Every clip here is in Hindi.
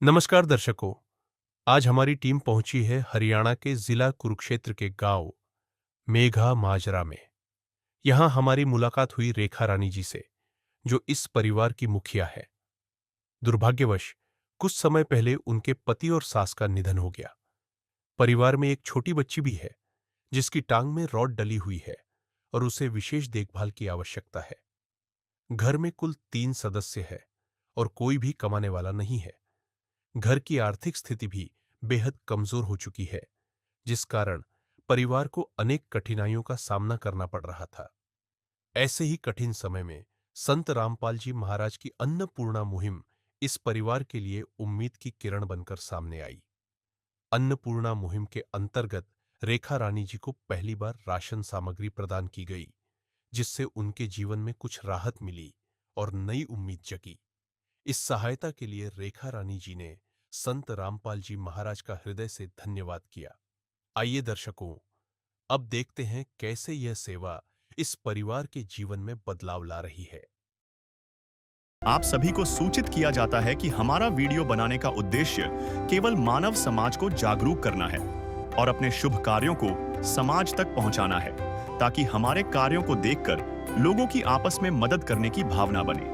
नमस्कार दर्शकों। आज हमारी टीम पहुंची है हरियाणा के जिला कुरुक्षेत्र के गांव मेघा माजरा में। यहां हमारी मुलाकात हुई रेखा रानी जी से, जो इस परिवार की मुखिया है। दुर्भाग्यवश कुछ समय पहले उनके पति और सास का निधन हो गया। परिवार में एक छोटी बच्ची भी है, जिसकी टांग में रॉड डली हुई है और उसे विशेष देखभाल की आवश्यकता है। घर में कुल 3 सदस्य है और कोई भी कमाने वाला नहीं है। घर की आर्थिक स्थिति भी बेहद कमजोर हो चुकी है, जिस कारण परिवार को अनेक कठिनाइयों का सामना करना पड़ रहा था। ऐसे ही कठिन समय में संत रामपाल जी महाराज की अन्नपूर्णा मुहिम इस परिवार के लिए उम्मीद की किरण बनकर सामने आई। अन्नपूर्णा मुहिम के अंतर्गत रेखा रानी जी को पहली बार राशन सामग्री प्रदान की गई, जिससे उनके जीवन में कुछ राहत मिली और नई उम्मीद जगी। इस सहायता के लिए रेखा रानी जी ने संत रामपाल जी महाराज का हृदय से धन्यवाद किया। आइए दर्शकों, अब देखते हैं कैसे यह सेवा इस परिवार के जीवन में बदलाव ला रही है। आप सभी को सूचित किया जाता है कि हमारा वीडियो बनाने का उद्देश्य केवल मानव समाज को जागरूक करना है और अपने शुभ कार्यों को समाज तक पहुंचाना है, ताकि हमारे कार्यों को देखकर लोगों की आपस में मदद करने की भावना बने।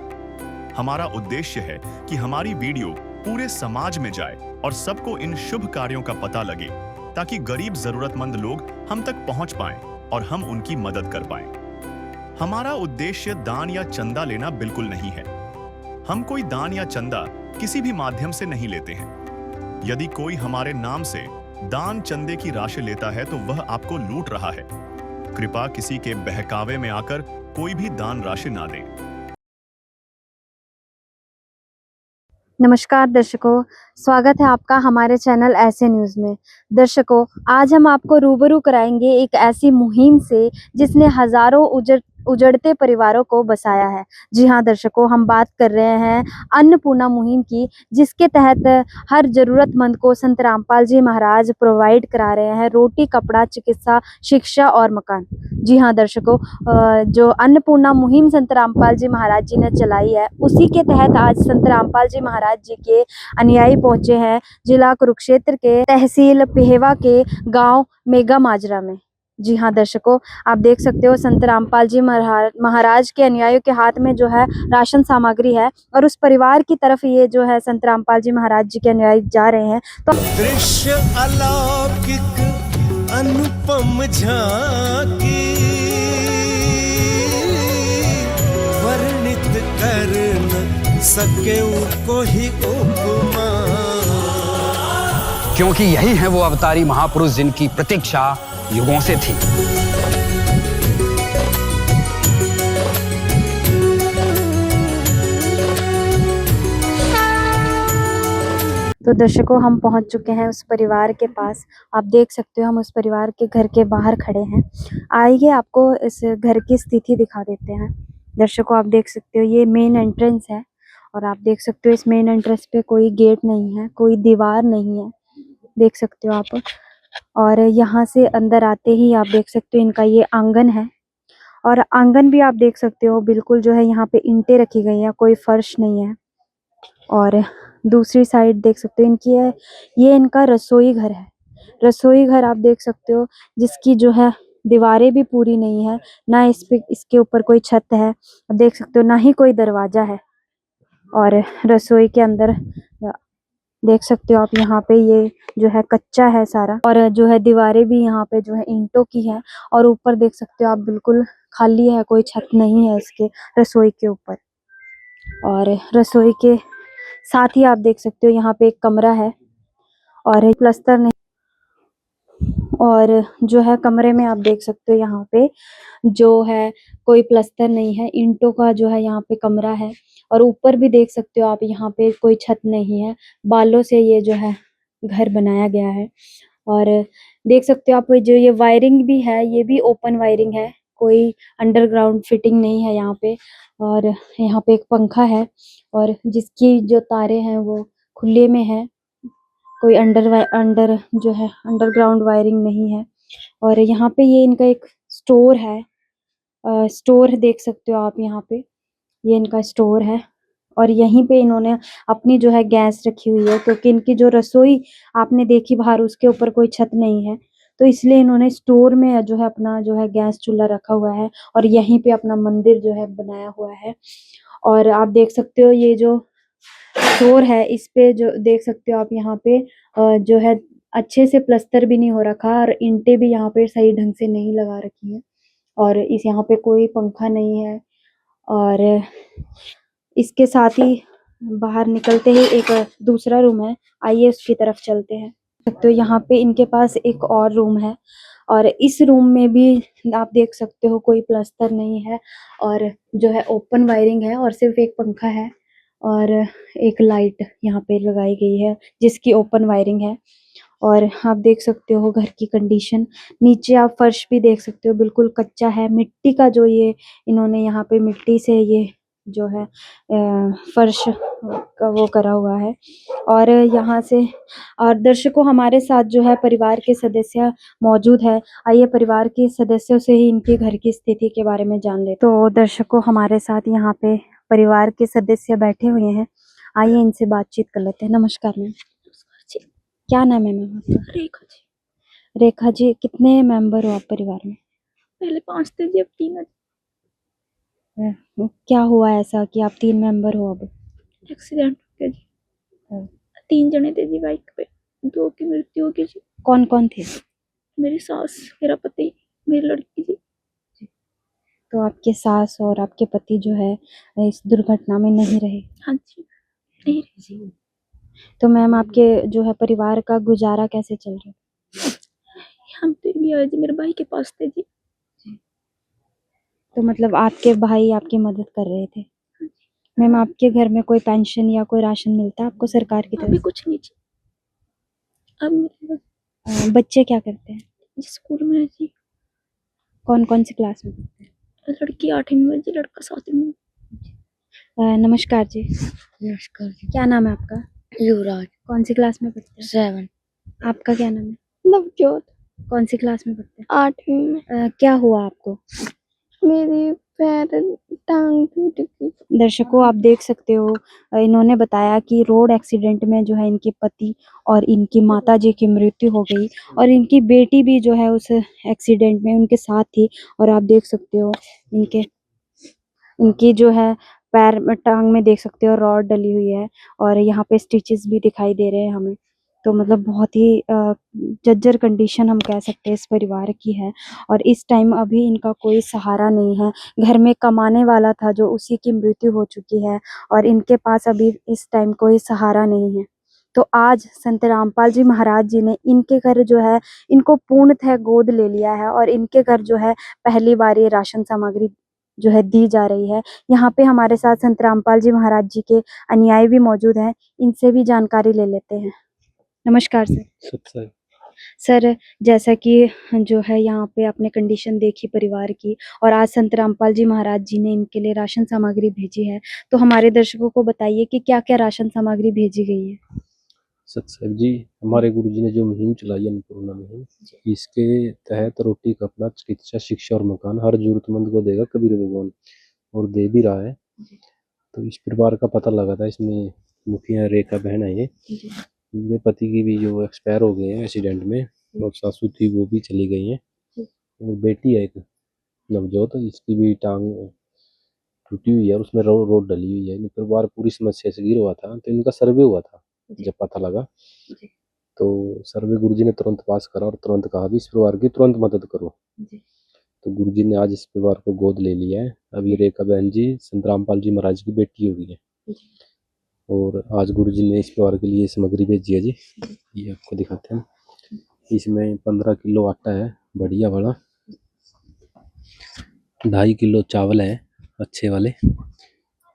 हमारा उद्देश्य है कि हमारी वीडियो पूरे समाज में जाए और सबको इन शुभ कार्यों का पता लगे, ताकि गरीब जरूरतमंद लोग हम तक पहुंच पाएं और हम उनकी मदद कर पाएं। हमारा उद्देश्य दान या चंदा लेना बिल्कुल नहीं है। हम कोई दान या चंदा किसी भी माध्यम से नहीं लेते हैं। यदि कोई हमारे नाम से दान चंदे की राशि लेता है तो वह आपको लूट रहा है। कृपया किसी के बहकावे में आकर कोई भी दान राशि ना दें। नमस्कार दर्शकों, स्वागत है आपका हमारे चैनल ऐसे न्यूज़ में। दर्शकों, आज हम आपको रूबरू कराएंगे एक ऐसी मुहिम से जिसने हजारों उजड़ते परिवारों को बसाया है। जी हाँ दर्शकों, हम बात कर रहे हैं अन्नपूर्णा मुहिम की, जिसके तहत हर जरूरतमंद को संत रामपाल जी महाराज प्रोवाइड करा रहे हैं रोटी, कपड़ा, चिकित्सा, शिक्षा और मकान। जी हाँ दर्शकों, जो अन्नपूर्णा मुहिम संत रामपाल जी महाराज जी ने चलाई है, उसी के तहत आज संत रामपाल जी महाराज जी के अनुयायी पहुंचे हैं जिला कुरुक्षेत्र के तहसील पिहेवा के गांव मेघा माजरा में। जी हाँ दर्शकों, आप देख सकते हो संत रामपाल जी महाराज के अनुयायियों के हाथ में जो है राशन सामग्री है, और उस परिवार की तरफ ये जो है संत रामपाल जी महाराज जी के अनुयायी जा रहे हैं। तो दृश्य अलौकिक अनुपम झांकी वर्णित कर न सके कोई उपमा, क्योंकि यही है वो अवतारी महापुरुष जिनकी प्रतीक्षा युगों से थी। तो दर्शकों, हम पहुंच चुके हैं उस परिवार के पास। आप देख सकते हो हम उस परिवार के घर के बाहर खड़े हैं। आइए आपको इस घर की स्थिति दिखा देते हैं। दर्शकों, आप देख सकते हो ये मेन एंट्रेंस है, और आप देख सकते हो इस मेन एंट्रेंस पे कोई गेट नहीं है, कोई दीवार नहीं है, देख सकते हो आप। और यहाँ से अंदर आते ही आप देख सकते हो इनका ये आंगन है, और आंगन भी आप देख सकते हो बिल्कुल जो है यहाँ पे ईंटें रखी गई हैं, कोई फर्श नहीं है। और दूसरी साइड देख सकते हो इनकी है, ये इनका रसोई घर है। रसोई घर आप देख सकते हो, जिसकी जो है दीवारें भी पूरी नहीं है, ना इस पे इसके ऊपर कोई छत है, देख सकते हो ना ही कोई दरवाजा है। और रसोई के अंदर देख सकते हो आप यहाँ पे ये जो है कच्चा है सारा, और जो है दीवारें भी यहाँ पे जो है ईंटों की है, और ऊपर देख सकते हो आप बिल्कुल खाली है, कोई छत नहीं है इसके रसोई के ऊपर। और रसोई के साथ ही आप देख सकते हो यहाँ पे एक कमरा है, और प्लस्तर नहीं, और जो है कमरे में आप देख सकते हो यहाँ पे जो है कोई प्लस्तर नहीं है, ईंटों का जो है यहाँ पे कमरा है। और ऊपर भी देख सकते हो आप यहाँ पे कोई छत नहीं है, बालों से ये जो है घर बनाया गया है। और देख सकते हो आप जो ये वायरिंग भी है, ये भी ओपन वायरिंग है, कोई अंडरग्राउंड फिटिंग नहीं है यहाँ पे। और यहाँ पे एक पंखा है, और जिसकी जो तारे हैं वो खुले में है, कोई अंडर जो है अंडरग्राउंड वायरिंग नहीं है। और यहाँ पे ये इनका एक स्टोर है, स्टोर देख सकते हो आप यहाँ पे, ये इनका स्टोर है। और यहीं पे इन्होंने अपनी जो है गैस रखी हुई है, क्योंकि इनकी जो रसोई आपने देखी बाहर, उसके ऊपर कोई छत नहीं है, तो इसलिए इन्होंने स्टोर में जो है अपना जो है गैस चूल्हा रखा हुआ है और यहीं पे अपना मंदिर जो है बनाया हुआ है। और आप देख सकते हो ये जो फ्लोर है, इस पे जो देख सकते हो आप यहाँ पे जो है अच्छे से प्लस्तर भी नहीं हो रखा और ईंटें भी यहाँ पे सही ढंग से नहीं लगा रखी हैं और इस यहाँ पे कोई पंखा नहीं है। और इसके साथ ही बाहर निकलते ही एक दूसरा रूम है, आइए उसकी तरफ चलते हैं। तो यहाँ पे इनके पास एक और रूम है और इस रूम में भी आप देख सकते हो कोई प्लस्तर नहीं है और जो है ओपन वायरिंग है और सिर्फ एक पंखा है और एक लाइट यहाँ पे लगाई गई है जिसकी ओपन वायरिंग है। और आप देख सकते हो घर की कंडीशन, नीचे आप फर्श भी देख सकते हो बिल्कुल कच्चा है, मिट्टी का जो ये इन्होंने यहाँ पे मिट्टी से ये जो है फर्श का वो करा हुआ है। और यहाँ से और दर्शकों हमारे साथ जो है परिवार के सदस्य मौजूद है, आइए परिवार के सदस्यों से ही इनके घर की स्थिति के बारे में जान ले। तो दर्शकों हमारे साथ यहाँ पे परिवार के सदस्य बैठे हुए हैं, आइए इनसे बातचीत कर लेते हैं। नमस्कार मैम। क्या नाम है मैम आपका? रेखा जी। रेखा जी, कितने मेंबर हो आप परिवार में? पहले 5 थे जी, अब 3 है। क्या हुआ ऐसा कि आप 3 मेंबर हो अब? एक्सीडेंट हो गया जी। 3 जने थे जी बाइक पे, 2 की मृत्यु हो गई जी। कौन कौन थे? मेरी सास, मेरा पति, मेरी लड़की जी। तो आपके सास और आपके पति जो है इस दुर्घटना में नहीं रहे? हाँ जी, नहीं रही जी। तो मैम आपके जो है परिवार का गुजारा कैसे चल रहा है? हम तो ये जी मेरे भाई के पास थे जी। तो मतलब आपके भाई आपकी मदद कर रहे थे? मैम आपके घर में कोई पेंशन या कोई राशन मिलता है आपको सरकार की अभी तरफ कुछ नहीं जी। अब मेरे से? बच्चे क्या करते हैं? जी स्कूल में है जी। कौन कौन सी क्लास में पढ़ते हैं? लड़की 8वीं में जी, लड़का 7वीं में। नमस्कार जी, नमस्कार जी। क्या नाम है आपका? युवराज कौन सी क्लास में पढ़ते हैं? 7 आपका क्या नाम है? नवजोत कौन सी क्लास में पढ़ते 8वीं में। हैं? क्या हुआ आपको? मेरी पैर टांग टूट गई। दर्शकों आप देख सकते हो इन्होंने बताया कि रोड एक्सीडेंट में जो है इनके पति और इनकी माताजी की मृत्यु हो गई और इनकी बेटी भी जो है उस एक्सीडेंट में उनके साथ थी। और आप देख सकते हो इनकी जो है पैर में टांग में देख सकते हो रॉड डली हुई है और यहाँ पे स्टिचेस भी दिखाई दे रहे हैं हमें। तो मतलब बहुत ही जर्जर कंडीशन हम कह सकते हैं इस परिवार की है और इस टाइम अभी इनका कोई सहारा नहीं है। घर में कमाने वाला था जो उसी की मृत्यु हो चुकी है और इनके पास अभी इस टाइम कोई सहारा नहीं है। तो आज संत रामपाल जी महाराज जी ने इनके घर जो है इनको पूर्णतः गोद ले लिया है और इनके घर जो है पहली बार ये राशन सामग्री जो है दी जा रही है। यहाँ पे हमारे साथ संत रामपाल जी महाराज जी के अनुयायी भी मौजूद हैं, इनसे भी जानकारी ले लेते हैं। नमस्कार सर। सर जैसा कि जो है यहाँ पे आपने कंडीशन देखी परिवार की और आज संत रामपाल जी महाराज जी ने इनके लिए राशन सामग्री भेजी है, तो हमारे दर्शकों को बताइए कि क्या क्या राशन सामग्री भेजी गई है। सतसाहिब जी, हमारे गुरुजी ने जो मुहिम चलाई है अन्नपूर्णा मुहिम, इसके तहत रोटी कपड़ा चिकित्सा शिक्षा और मकान हर जरूरतमंद को देगा कबीर भगवान और दे भी रहा है। तो इस परिवार का पता लगा था, इसमें मुखिया रेखा बहन है, ये मेरे पति की भी जो एक्सपायर हो गए हैं एक्सीडेंट में और सासू थी वो भी चली गई हैं और बेटी है एक नवजोत, इसकी भी टांग टूटी हुई है और उसमें रोड डली हुई है। परिवार पूरी समस्या से घिरा हुआ था। तो इनका सर्वे हुआ था जब पता लगा, तो सर्वे गुरुजी ने तुरंत पास करा और तुरंत कहा भी इस परिवार की तुरंत मदद करो। तो गुरुजी ने आज इस परिवार को गोद ले लिया है। अभी रेखा बहन जी संत रामपाल जी महाराज की बेटी हो गई है और आज गुरुजी ने इस परिवार के लिए सामग्री भेजी है जी। ये आपको दिखाते हैं, इसमें 15 किलो आटा है बढ़िया वाला, 2.5 किलो चावल है अच्छे वाले,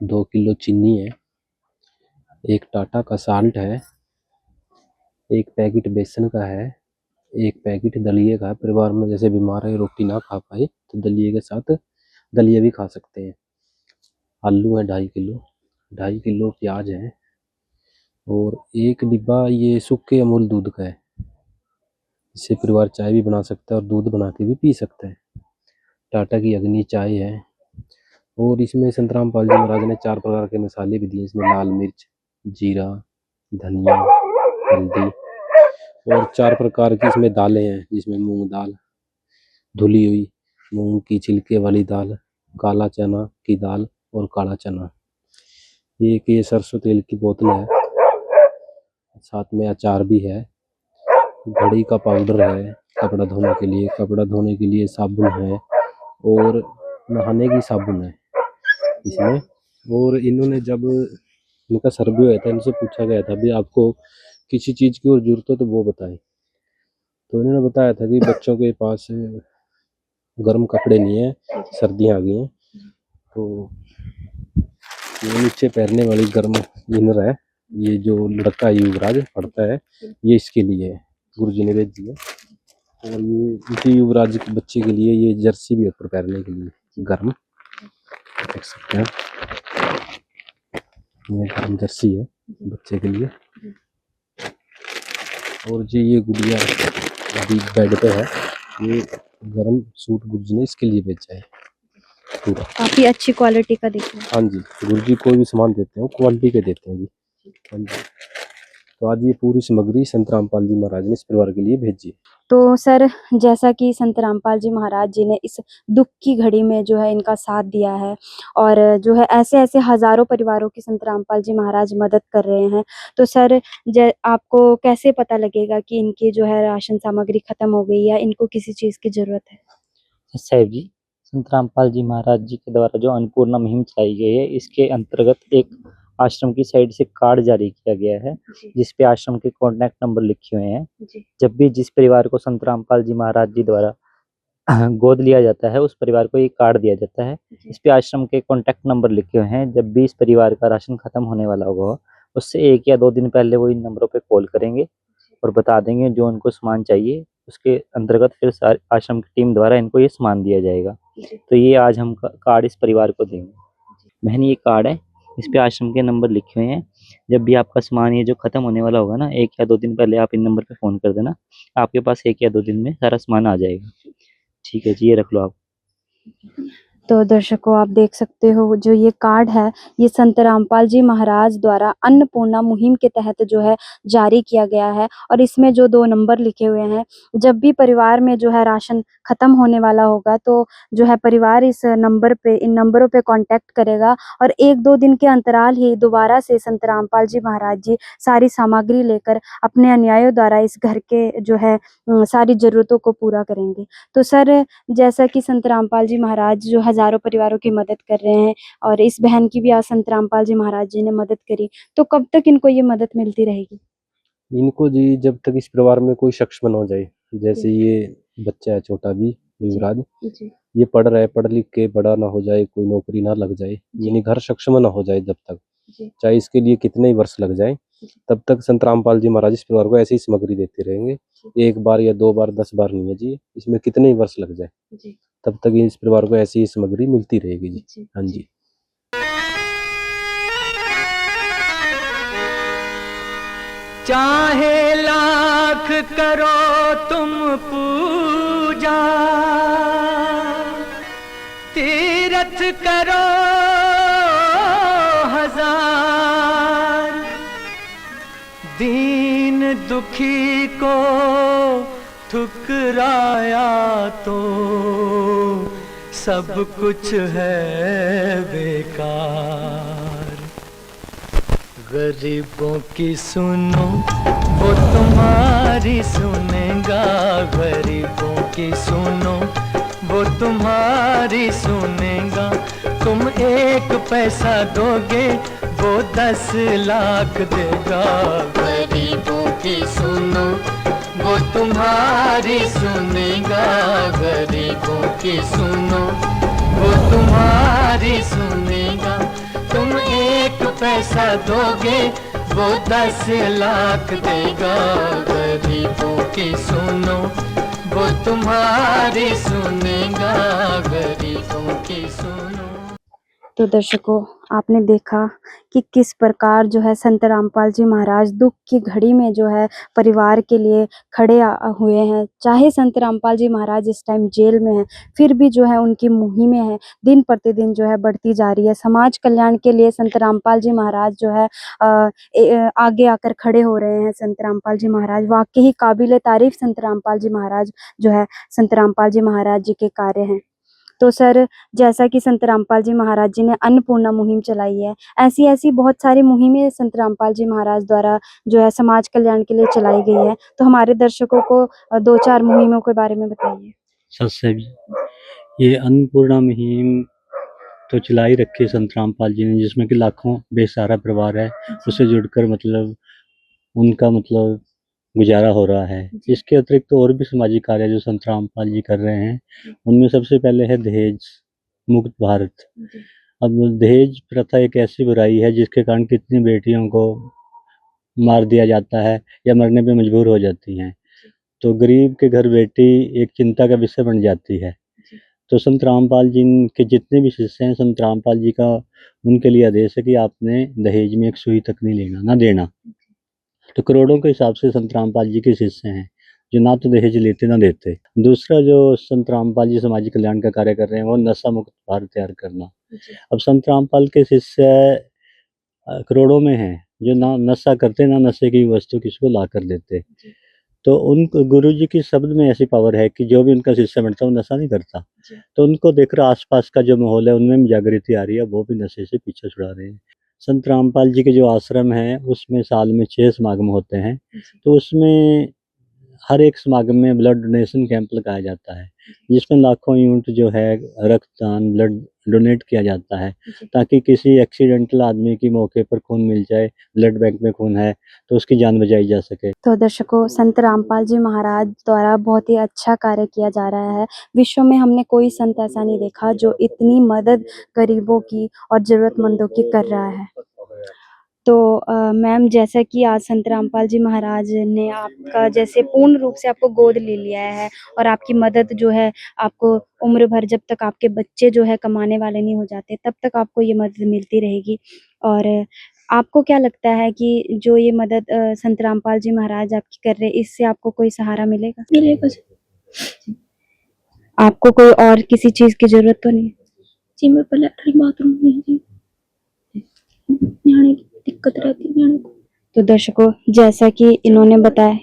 2 किलो चीनी है, 1 टाटा का साल्ट है, 1 पैकेट बेसन का है, 1 पैकेट दलिए का है। परिवार में जैसे बीमार है रोटी ना खा पाए तो दलिए के साथ दलिया भी खा सकते हैं। आलू है 2.5 किलो, 2.5 किलो प्याज है और 1 डिब्बा ये सूखे अमूल दूध का है। इससे परिवार चाय भी बना सकता है और दूध बना के भी पी सकता है। टाटा की अग्नि चाय है, और इसमें संत रामपाल जी महाराज ने 4 प्रकार के मसाले भी दिए, इसमें लाल मिर्च, जीरा, धनिया, हल्दी और 4 प्रकार की इसमें दालें हैं, जिसमें मूंग दाल, धुली हुई मूंग की छिलके वाली दाल, काला चना की दाल और काला चना। ये सरसों तेल की बोतल है, साथ में अचार भी है, घड़ी का पाउडर है कपड़ा धोने के लिए साबुन है और नहाने की साबुन है इसमें। और इन्होंने जब इनका सर्वे हुआ था, इनसे पूछा गया था भी आपको किसी चीज़ की और जरूरत हो तो वो बताएं, तो इन्होंने बताया था कि बच्चों के पास गर्म कपड़े नहीं है, सर्दियाँ आ गई हैं, तो ये नीचे पहनने वाली गर्म इनर है, ये जो लड़का युवराज पढ़ता है ये इसके लिए है, गुरुजी ने भेज दिया। और ये इसी युवराज के बच्चे के लिए ये जर्सी भी ऊपर पहनने के लिए गर्म, देख सकते हैं ये गर्म जर्सी है बच्चे के लिए। और जी ये गुड़िया अभी बेड पे है, ये गर्म सूट गुरुजी ने इसके लिए भेजा है पूरा। काफी अच्छी क्वालिटी का दिख रहा है। हाँ जी, गुरुजी कोई भी सामान देते हैं क्वालिटी के देते हैं जी। हाँ जी, तो आज ये पूरी सामग्री संत रामपाल जी महाराज ने इस परिवार के लिए भेजी। तो सर, जैसा कि संत रामपाल जी महाराज जी ने इस दुख की घड़ी में जो है इनका साथ दिया है और जो है ऐसे ऐसे हजारों परिवारों की संत रामपाल जी महाराज मदद कर रहे हैं, तो सर आपको कैसे पता लगेगा कि इनकी जो है राशन सामग्री खत्म हो गई या इनको किसी चीज की जरूरत है? साहब जी, संत रामपाल जी महाराज जी के द्वारा जो अन्नपूर्णा मुहिम चलाई गई है, इसके अंतर्गत एक आश्रम की साइड से कार्ड जारी किया गया है, जिसपे आश्रम के कॉन्टैक्ट नंबर लिखे हुए हैं। जब भी जिस परिवार को संत रामपाल जी महाराज जी द्वारा गोद लिया जाता है, उस परिवार को ये कार्ड दिया जाता है। इस पे आश्रम के कॉन्टैक्ट नंबर लिखे हुए हैं। जब भी इस परिवार का राशन खत्म होने वाला होगा, उससे 1 या 2 दिन पहले वो इन नंबरों पे कॉल करेंगे और बता देंगे जो उनको सामान चाहिए। उसके अंतर्गत फिर आश्रम की टीम द्वारा इनको ये सामान दिया जाएगा। तो ये आज हम कार्ड इस परिवार को देंगे। बहन, ये कार्ड है, इस पे आश्रम के नंबर लिखे हुए हैं। जब भी आपका सामान ये जो खत्म होने वाला होगा ना, 1 या 2 दिन पहले आप इन नंबर पे फ़ोन कर देना, आपके पास 1 या 2 दिन में सारा सामान आ जाएगा। ठीक है जी, ये रख लो आप। तो दर्शकों, आप देख सकते हो जो ये कार्ड है, ये संत रामपाल जी महाराज द्वारा अन्नपूर्णा मुहिम के तहत जो है जारी किया गया है। और इसमें जो 2 नंबर लिखे हुए हैं, जब भी परिवार में जो है राशन खत्म होने वाला होगा, तो जो है परिवार इस नंबर पे, इन नंबरों पे कांटेक्ट करेगा और 1-2 दिन के अंतराल ही दोबारा से संत रामपाल जी महाराज जी सारी सामग्री लेकर अपने अनुयायियों द्वारा इस घर के जो है सारी जरूरतों को पूरा करेंगे। तो सर, जैसा कि संत रामपाल जी महाराज जो हजारों परिवारों की मदद कर रहे हैं और इस बहन की भी आज संत रामपाल जी महाराज जी ने मदद करी, तो कब तक इनको ये मदद मिलती रहेगी? इनको जी जब तक इस परिवार में कोई शख्स न हो जाए, जैसे ये बच्चा है छोटा भी युवराज, ये पढ़ रहा है, पढ़ लिख के बड़ा ना हो जाए, कोई नौकरी ना लग जाए, यानी घर सक्षम ना हो जाए, जब तक चाहे इसके लिए कितने ही वर्ष लग जाए, तब तक संत रामपाल जी महाराज इस परिवार को ऐसी ही सामग्री देते रहेंगे। 1 बार या 2 बार 10 बार नहीं है जी, इसमें कितने ही वर्ष लग जाए तब तक इस परिवार को ऐसी ही सामग्री मिलती रहेगी जी। हाँ जी। चाहे लाख करो तुम पूजा, तीरथ करो हजार, दीन दुखी को ठुकराया तो सब कुछ है बेकार। गरीबों की सुनो वो तुम्हारी सुनेगा, गरीबों की सुनो वो तुम्हारी सुनेगा। तुम 1 पैसा दोगे वो 10 लाख देगा। गरीबों की सुनो वो तुम्हारी सुनेगा, गरीबों की सुनो वो तुम्हारी सुनेगा। तुम 1 पैसा दोगे वो 10 लाख देगा। गरीबों की सुनो वो तुम्हारी सुनेगा, गरीबों की सुनो। तो दर्शकों, आपने देखा कि किस प्रकार जो है संत रामपाल जी महाराज दुख की घड़ी में जो है परिवार के लिए खड़े हुए हैं। चाहे संत रामपाल जी महाराज इस टाइम जेल में हैं, फिर भी जो है उनकी मुहिमें हैं दिन प्रतिदिन जो है बढ़ती जा रही है। समाज कल्याण के लिए संत रामपाल जी महाराज जो है आगे आकर खड़े हो रहे हैं। संत रामपाल जी महाराज वाकई ही काबिले तारीफ संत रामपाल जी महाराज जो है संत रामपाल जी महाराज जी के कार्य हैं। तो सर, जैसा कि संत रामपाल जी महाराज जी ने अन्नपूर्णा मुहिम चलाई है, ऐसी ऐसी बहुत सारी मुहिमें संत रामपाल जी महाराज द्वारा जो है समाज कल्याण के लिए चलाई गई है। तो हमारे दर्शकों को 2-4 मुहिमों के बारे में बताइए। सत साहब जी, ये अन्नपूर्णा मुहिम तो चलाई रखी है संत रामपाल जी ने, जिसमें कि लाखों बेसहारा परिवार है उससे जुड़कर मतलब उनका मतलब गुजारा हो रहा है। इसके अतिरिक्त तो और भी सामाजिक कार्य जो संत रामपाल जी कर रहे हैं, उनमें सबसे पहले है दहेज मुक्त भारत। अब दहेज प्रथा एक ऐसी बुराई है जिसके कारण कितनी बेटियों को मार दिया जाता है या मरने पे मजबूर हो जाती हैं। तो गरीब के घर बेटी एक चिंता का विषय बन जाती है। तो संत रामपाल जी के जितने भी शिष्य हैं, संत रामपाल जी का उनके लिए आदेश है कि आपने दहेज में एक सुई तक नहीं लेना, ना देना। तो करोड़ों के हिसाब से संत रामपाल जी के शिष्य हैं जो ना तो दहेज लेते ना देते। दूसरा जो संत रामपाल जी सामाजिक कल्याण का कार्य कर रहे हैं वो नशा मुक्त भारत तैयार करना। अब संत रामपाल के शिष्य करोड़ों में हैं जो ना नशा करते ना नशे की वस्तु किसी को ला कर देते। तो उन गुरु जी की शब्द में ऐसी पावर है कि जो भी उनका शिष्य बनता है वो नशा नहीं करता। तो उनको देखकर आसपास का जो माहौल है उनमें भी जागृति आ रही है, वो भी नशे से पीछे छुड़ा रहे हैं। संत रामपाल जी के जो आश्रम है उसमें साल में 6 समागम होते हैं। तो उसमें हर एक समागम में ब्लड डोनेशन कैंप लगाया जाता है, जिसमें लाखों यूनिट जो है रक्तदान ब्लड डोनेट किया जाता है, ताकि किसी एक्सीडेंटल आदमी की मौके पर खून मिल जाए, ब्लड बैंक में खून है तो उसकी जान बचाई जा सके। तो दर्शकों, संत रामपाल जी महाराज द्वारा बहुत ही अच्छा कार्य किया जा रहा है। विश्व में हमने कोई संत ऐसा नहीं देखा जो इतनी मदद गरीबों की और जरूरतमंदों की कर रहा है। तो मैम, जैसा कि आज संत रामपाल जी महाराज ने आपका जैसे पूर्ण रूप से आपको गोद ले लिया है और आपकी मदद जो है आपको उम्र भर, जब तक आपके बच्चे जो है कमाने वाले नहीं हो जाते तब तक आपको ये मदद मिलती रहेगी। और आपको क्या लगता है कि जो ये मदद संत रामपाल जी महाराज आपकी कर रहे हैं, इससे आपको कोई सहारा मिलेगा? मिलेगा आपको कोई और किसी चीज की जरूरत तो नहीं है? जी, मेरे पर लैट्रिन बाथरूम नहीं है जी, न्याणे की दिक्कत रहती है न्याणे को। तो दर्शकों, जैसा कि इन्होंने बताया,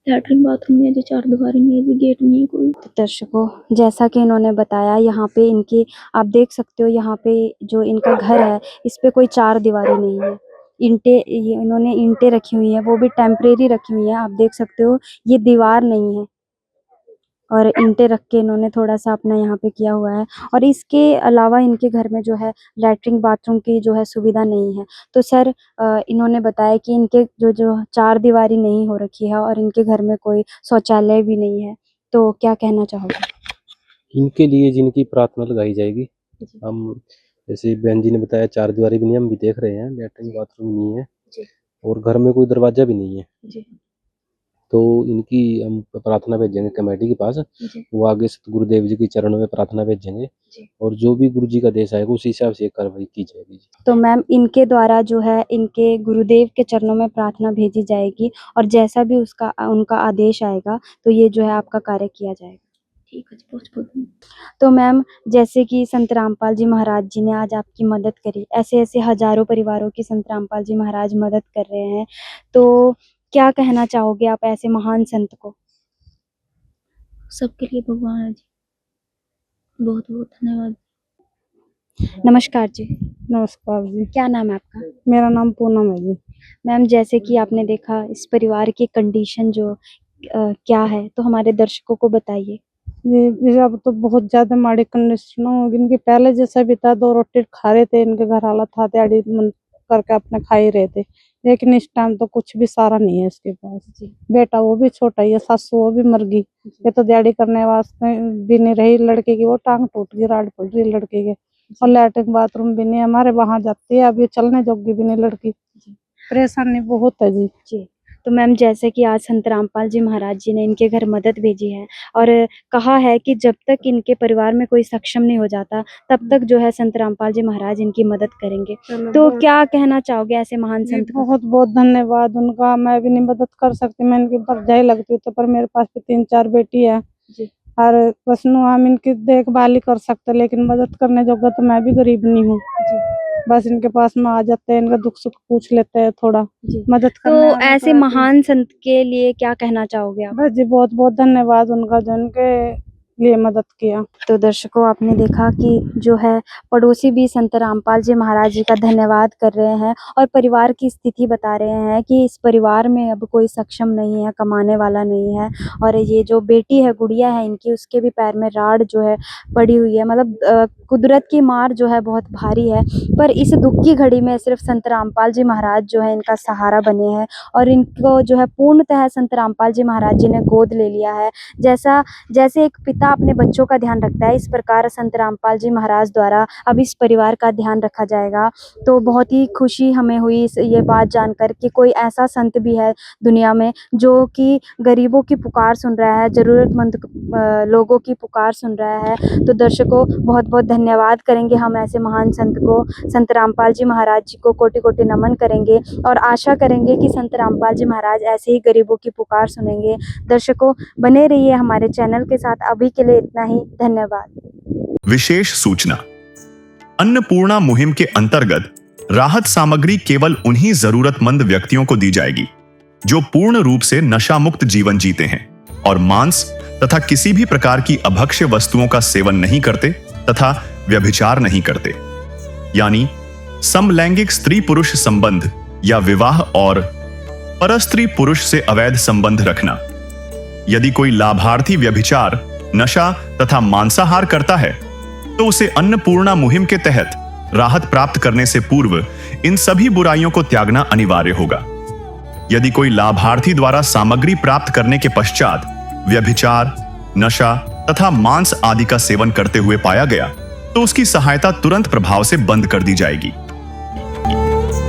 लैट्रिन बाथरूम नहीं है जी, 4 दीवारी नहीं है जी, गेट नहीं है कोई। तो दर्शकों, जैसा कि इन्होंने बताया, यहाँ पे इनकी आप देख सकते हो, यहाँ पे जो इनका घर है इस पे कोई 4 दीवारी नहीं है। इन्होंने ईंटें रखी हुई हैं, वो भी टेम्परेरी रखी हुई हैं। आप देख सकते हो ये दीवार नहीं है और ईंटें रख के इन्होंने थोड़ा सा अपना यहाँ पे किया हुआ है। और इसके अलावा इनके घर में जो है लैट्रिन बाथरूम की जो है सुविधा नहीं है। तो सर, इन्होंने बताया कि इनके जो 4 दीवारी नहीं हो रखी है और इनके घर में कोई शौचालय भी नहीं है। तो क्या कहना चाहोगे? इनके लिए जिनकी प्रार्थना लगाई जाएगी। हम जैसे बहन जी ने बताया 4 दीवारी भी नहीं, हम भी देख रहे हैं लैट्रिन बाथरूम नहीं है और घर में कोई दरवाजा भी नहीं है। तो इनकी हम प्रार्थना भेजेंगे कमेटी के पास, वो आगे सतगुरुदेव जी के चरणों में प्रार्थना भेजेंगे और जो भी गुरु जी का आदेश आएगा उसी हिसाब से कार्रवाई की जाएगी। तो मैम, इनके द्वारा जो है इनके गुरुदेव के चरणों में प्रार्थना भेजी जाएगी और जैसा भी उनका आदेश आएगा तो ये जो है आपका कार्य किया जाएगा। ठीक है जी, बहुत। तो मैम, जैसे कि संत रामपाल जी महाराज जी ने आज आपकी मदद करी, ऐसे ऐसे हजारों परिवारों की संत रामपाल जी महाराज मदद कर रहे हैं, तो क्या कहना चाहोगे आप ऐसे महान संत को? सबके लिए भगवान है जी, बहुत बहुत धन्यवाद। नमस्कार जी। नमस्कार जी, क्या नाम है आपका? मेरा नाम पूनम है जी। मैम, जैसे कि आपने देखा इस परिवार की कंडीशन जो क्या है, तो हमारे दर्शकों को बताइए। ये अब तो बहुत ज्यादा माड़ी कंडीशन होगी इनकी। पहले जैसा भी था, 2 रोटी खा रहे थे, इनके घर हालत था दिहाड़ी करके अपने खा ही रहे थे, लेकिन इस टाइम तो कुछ भी सारा नहीं है इसके पास। बेटा वो भी छोटा ही है, सासू वो भी मर गई, ये तो दिहाड़ी करने वास्ते भी नहीं रही। लड़के की वो टांग टूट गई, राड पड़ रही लड़के के, और लैट्रिन बाथरूम भी नहीं हमारे वहाँ जाती है, अब ये चलने जोगी भी नहीं लड़की। परेशानी बहुत है जी। तो मैम जैसे कि आज संत रामपाल जी महाराज जी ने इनके घर मदद भेजी है और कहा है कि जब तक इनके परिवार में कोई सक्षम नहीं हो जाता तब तक जो है संत रामपाल जी महाराज इनकी मदद करेंगे। तो क्या कहना चाहोगे ऐसे महान संत को? बहुत बहुत धन्यवाद उनका। मैं भी नहीं मदद कर सकती, मैं इनकी परजाई लगती हूँ, तो पर मेरे पास भी 3-4 बेटी है जी। और बस हम इनकी देखभाल ही कर सकते, लेकिन मदद करने जोगा तो मैं भी गरीब नहीं हूँ। बस इनके पास में आ जाते हैं, इनका दुख सुख पूछ लेते हैं, थोड़ा मदद करने। तो ऐसे महान संत के लिए क्या कहना चाहोगे आप? बस जी बहुत बहुत धन्यवाद उनका जो उनके लिए मदद किया। तो दर्शकों आपने देखा कि जो है पड़ोसी भी संत रामपाल जी महाराज जी का धन्यवाद कर रहे हैं और परिवार की स्थिति बता रहे हैं कि इस परिवार में अब कोई सक्षम नहीं है, कमाने वाला नहीं है और ये जो बेटी है, गुड़िया है इनकी, उसके भी पैर में राड़ जो है पड़ी हुई है। मतलब कुदरत की मार जो है बहुत भारी है, पर इस दुख की घड़ी में सिर्फ संत रामपाल जी महाराज जो है इनका सहारा बने हैं और इनको जो है पूर्णतः संत रामपाल जी महाराज जी ने गोद ले लिया है। जैसे एक पिता अपने बच्चों का ध्यान रखता है, इस प्रकार संत रामपाल जी महाराज द्वारा अब इस परिवार का ध्यान रखा जाएगा। तो बहुत ही खुशी हमें हुई ये बात जानकर कि कोई ऐसा संत भी है दुनिया में जो कि गरीबों की पुकार सुन रहा है, ज़रूरतमंद लोगों की पुकार सुन रहा है। तो दर्शकों बहुत बहुत धन्यवाद करेंगे हम ऐसे महान संत को, संत रामपाल जी महाराज जी को कोटि कोटि नमन करेंगे और आशा करेंगे कि संत रामपाल जी महाराज ऐसे ही गरीबों की पुकार सुनेंगे। दर्शकों बने रहिए हमारे चैनल के साथ। अभी के लिए इतना ही, धन्यवाद। विशेष सूचना, अन्नपूर्णा मुहिम के अंतर्गत राहत सामग्री केवल उन्हीं जरूरतमंद व्यक्तियों को दी जाएगी जो पूर्ण रूप से नशा मुक्त जीवन जीते हैं और मांस तथा किसी भी प्रकार की अभक्ष्य वस्तुओं का सेवन नहीं करते तथा व्यभिचार नहीं करते, यानी समलैंगिक स्त्री पुरुष संबंध या विवाह और परस्त्री पुरुष से अवैध संबंध रखना। यदि कोई लाभार्थी व्यभिचार, नशा तथा मांसाहार करता है तो उसे अन्नपूर्णा मुहिम के तहत राहत प्राप्त करने से पूर्व इन सभी बुराइयों को त्यागना अनिवार्य होगा। यदि कोई लाभार्थी द्वारा सामग्री प्राप्त करने के पश्चात व्यभिचार, नशा तथा मांस आदि का सेवन करते हुए पाया गया तो उसकी सहायता तुरंत प्रभाव से बंद कर दी जाएगी।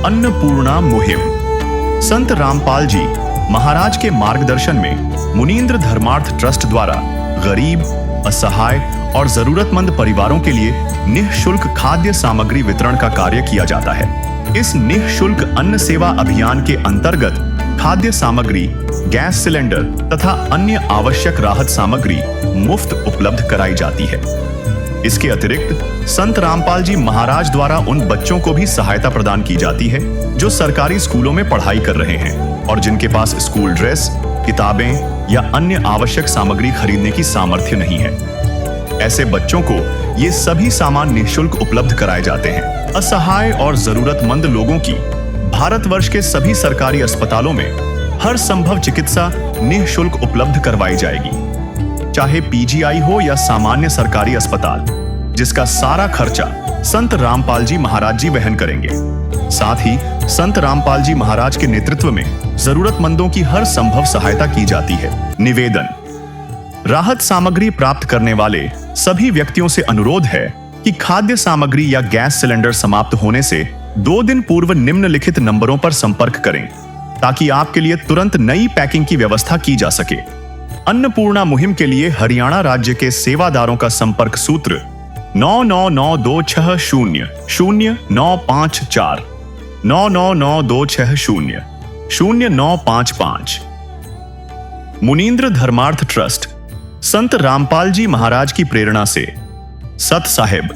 अन्नपूर्णा मुहिम संत रामपाल जी महाराज के मार्गदर्शन में मुनींद्र धर्मार्थ ट्रस्ट द्वारा गरीब, असहाय और जरूरतमंद परिवारों के लिए निःशुल्क खाद्य सामग्री वितरण का कार्य किया जाता है। इस निःशुल्क अन्न सेवा अभियान के अंतर्गत खाद्य सामग्री, गैस सिलेंडर तथा अन्य आवश्यक राहत सामग्री मुफ्त उपलब्ध कराई जाती है। इसके अतिरिक्त संत रामपाल जी महाराज द्वारा उन बच्चों को भी सहायता प्रदान की जाती है जो सरकारी स्कूलों में पढ़ाई कर रहे हैं और जिनके पास स्कूल ड्रेस, किताबें या अन्य आवश्यक सामग्री खरीदने की सामर्थ्य नहीं है। ऐसे बच्चों को ये सभी सामान निःशुल्क उपलब्ध कराए जाते हैं। असहाय और जरूरतमंद लोगों की भारतवर्ष के सभी सरकारी अस्पतालों में हर संभव चिकित्सा निःशुल्क उपलब्ध करवाई जाएगी, चाहे पीजीआई हो या सामान्य सरकारी अस्पताल, जिसका सारा खर्चा संत रामपाल जी महाराज जी वहन करेंगे। साथ ही संत रामपाल जी महाराज के नेतृत्व में जरूरतमंदों की हर संभव सहायता की जाती है। निवेदन, राहत सामग्री प्राप्त करने वाले सभी व्यक्तियों से अनुरोध है कि खाद्य सामग्री या गैस सिलेंडर समाप्त होने से 2 दिन पूर्व निम्नलिखित नंबरों पर संपर्क करें ताकि आपके लिए तुरंत नई पैकिंग की व्यवस्था की जा सके। अन्नपूर्णा मुहिम के लिए हरियाणा राज्य के सेवादारों का संपर्क सूत्र 9992600954 9992600955। मुनींद्र धर्मार्थ ट्रस्ट संत रामपाल जी महाराज की प्रेरणा से सत साहिब